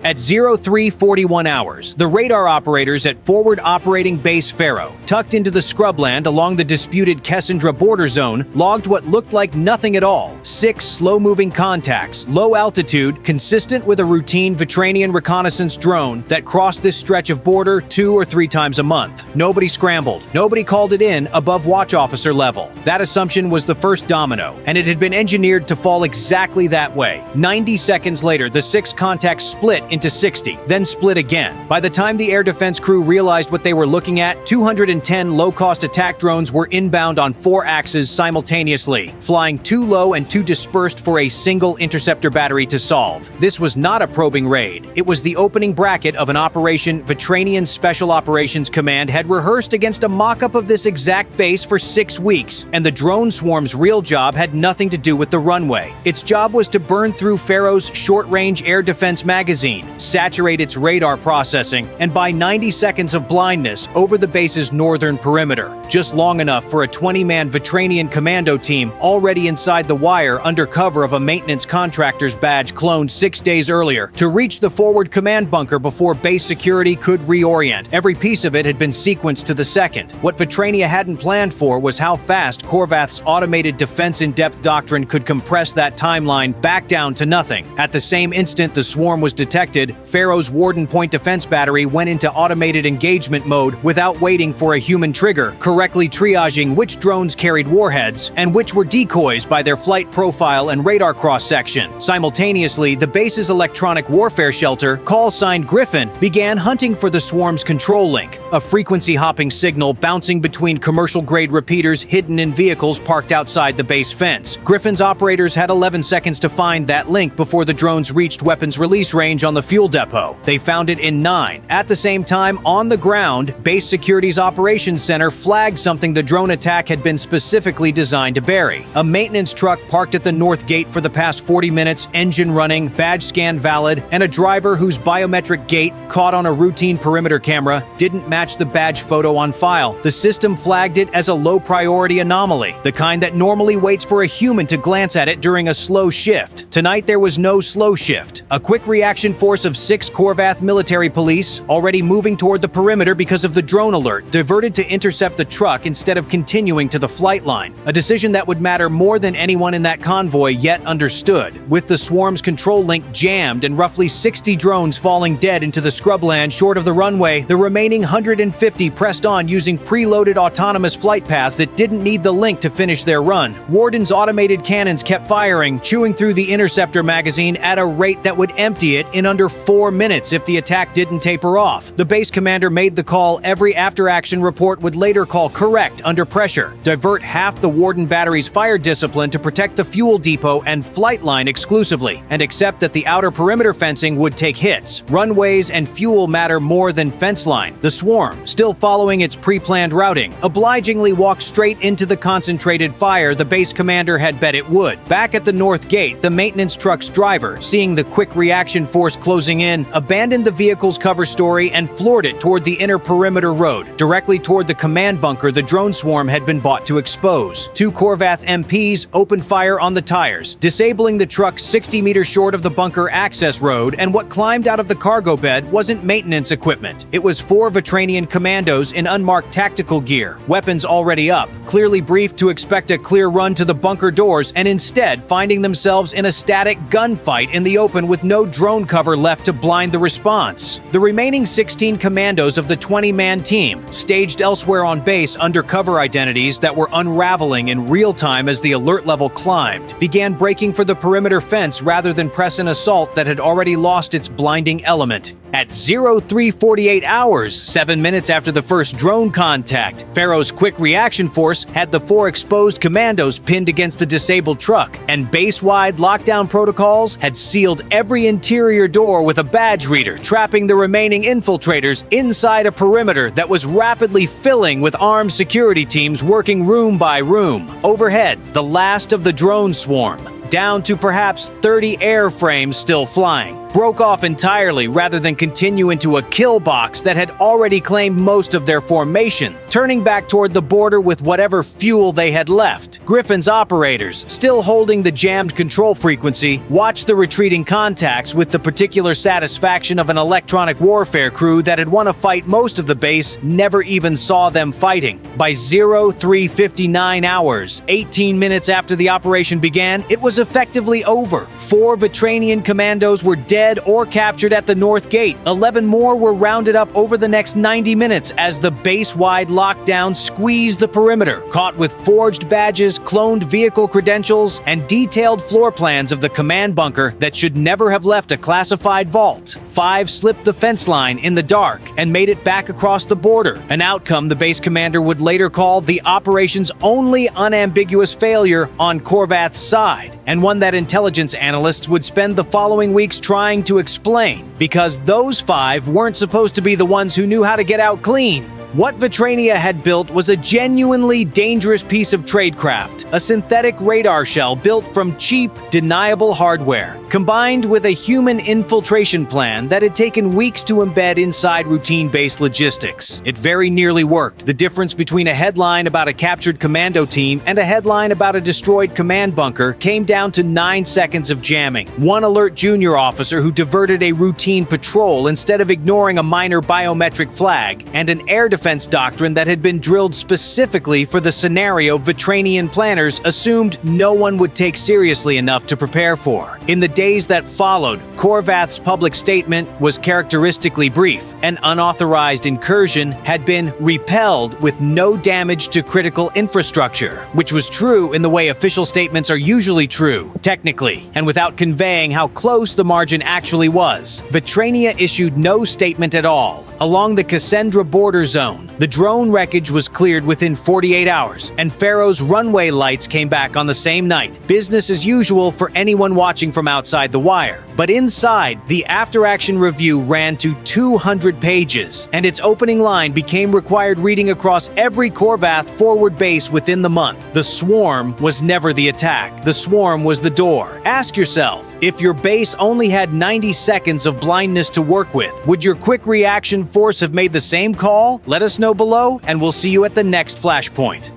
At 0341 hours, the radar operators at Forward Operating Base Faro, tucked into the scrubland along the disputed Cassandra border zone, logged what looked like nothing at all. 6 slow-moving contacts, low altitude, consistent with a routine Vitranian reconnaissance drone that crossed this stretch of border 2 or 3 times a month. Nobody scrambled. Nobody called it in above watch officer level. That assumption was the first domino, and it had been engineered to fall exactly that way. 90 seconds later, the 6 contacts split into 60, then split again. By the time the air defense crew realized what they were looking at, 210 low-cost attack drones were inbound on 4 axes simultaneously, flying too low and too dispersed for a single interceptor battery to solve. This was not a probing raid. It was the opening bracket of an operation Vitranian Special Operations Command had rehearsed against a mock-up of this exact base for 6 weeks, and the drone swarm's real job had nothing to do with the runway. Its job was to burn through Faro's short-range air defense magazine, saturate its radar processing, and buy 90 seconds of blindness over the base's northern perimeter, just long enough for a 20-man Vitranian commando team already inside the wire under cover of a maintenance contractor's badge cloned 6 days earlier to reach the forward command bunker before base security could reorient. Every piece of it had been sequenced to the second. What Vitrania hadn't planned for was how fast Korvath's automated defense-in-depth doctrine could compress that timeline back down to nothing. At the same instant the swarm was detected, Faro's Warden Point Defense Battery went into automated engagement mode without waiting for a human trigger, correctly triaging which drones carried warheads and which were decoys by their flight profile and radar cross-section. Simultaneously, the base's electronic warfare shelter, call sign Griffin, began hunting for the swarm's control link, a frequency-hopping signal bouncing between commercial-grade repeaters hidden in vehicles parked outside the base fence. Griffin's operators had 11 seconds to find that link before the drones reached weapons release range on the fuel depot. They found it in 9. At the same time, on the ground, Base Security's Operations Center flagged something the drone attack had been specifically designed to bury. A maintenance truck parked at the north gate for the past 40 minutes, engine running, badge scan valid, and a driver whose biometric gate, caught on a routine perimeter camera, didn't match the badge photo on file. The system flagged it as a low-priority anomaly, the kind that normally waits for a human to glance at it during a slow shift. Tonight there was no slow shift. A quick reaction force of 6 Korvath military police, already moving toward the perimeter because of the drone alert, diverted to intercept the truck instead of continuing to the flight line, a decision that would matter more than anyone in that convoy yet understood. With the swarm's control link jammed and roughly 60 drones falling dead into the scrubland short of the runway, the remaining 150 pressed on using preloaded autonomous flight paths that didn't need the link to finish their run. Warden's automated cannons kept firing, chewing through the interceptor magazine at a rate that would empty it in under 4 minutes if the attack didn't taper off. The base commander made the call every after-action report would later call correct under pressure. Divert half the Warden battery's fire discipline to protect the fuel depot and flight line exclusively, and accept that the outer perimeter fencing would take hits. Runways and fuel matter more than fence line. The swarm, still following its pre-planned routing, obligingly walked straight into the concentrated fire the base commander had bet it would. Back at the north gate, the maintenance truck's driver, seeing the quick reaction force closing in, abandoned the vehicle's cover story and floored it toward the inner perimeter road, directly toward the command bunker the drone swarm had been bought to expose. 2 Korvath MPs opened fire on the tires, disabling the truck 60 meters short of the bunker access road, and what climbed out of the cargo bed wasn't maintenance equipment. It was 4 Vitranian commandos in unmarked tactical gear, weapons already up, clearly briefed to expect a clear run to the bunker doors, and instead finding themselves in a static gunfight in the open with no drone cover left to blind the response. The remaining 16 commandos of the 20-man team, staged elsewhere on base under cover identities that were unraveling in real time as the alert level climbed, began breaking for the perimeter fence rather than press an assault that had already lost its blinding element. At 0348 hours, 7 minutes after the first drone contact, Faro's quick reaction force had the 4 exposed commandos pinned against the disabled truck, and base-wide lockdown protocols had sealed every interior door with a badge reader, trapping the remaining infiltrators inside a perimeter that was rapidly filling with armed security teams working room by room. Overhead, the last of the drone swarm, down to perhaps 30 airframes still flying. broke off entirely rather than continue into a kill box that had already claimed most of their formation, turning back toward the border with whatever fuel they had left. Griffin's operators, still holding the jammed control frequency, watched the retreating contacts with the particular satisfaction of an electronic warfare crew that had won a fight most of the base never even saw them fighting. By 03:59 hours, 18 minutes after the operation began, it was effectively over. 4 Vitranian commandos were dead or captured at the North Gate. 11 more were rounded up over the next 90 minutes as the base-wide lockdown squeezed the perimeter, caught with forged badges, cloned vehicle credentials, and detailed floor plans of the command bunker that should never have left a classified vault. 5 slipped the fence line in the dark and made it back across the border, an outcome the base commander would later call the operation's only unambiguous failure on Korvath's side, and one that intelligence analysts would spend the following weeks trying to explain, because those 5 weren't supposed to be the ones who knew how to get out clean. What Vitrania had built was a genuinely dangerous piece of tradecraft, a synthetic radar shell built from cheap, deniable hardware, combined with a human infiltration plan that had taken weeks to embed inside routine-based logistics. It very nearly worked. The difference between a headline about a captured commando team and a headline about a destroyed command bunker came down to 9 seconds of jamming. One alert junior officer who diverted a routine patrol instead of ignoring a minor biometric flag, and an air defense doctrine that had been drilled specifically for the scenario Vitranian planners assumed no one would take seriously enough to prepare for. In the days that followed, Korvath's public statement was characteristically brief. An unauthorized incursion had been repelled with no damage to critical infrastructure, which was true in the way official statements are usually true, technically, and without conveying how close the margin actually was. Vitrania issued no statement at all. Along the Cassandra border zone, the drone wreckage was cleared within 48 hours, and Pharaoh's runway lights came back on the same night. Business as usual for anyone watching from outside the wire. But inside, the after-action review ran to 200 pages, and its opening line became required reading across every Korvath forward base within the month. The swarm was never the attack. The swarm was the door. Ask yourself, if your base only had 90 seconds of blindness to work with, would your quick reaction force have made the same call? Let us know below, and we'll see you at the next Flashpoint.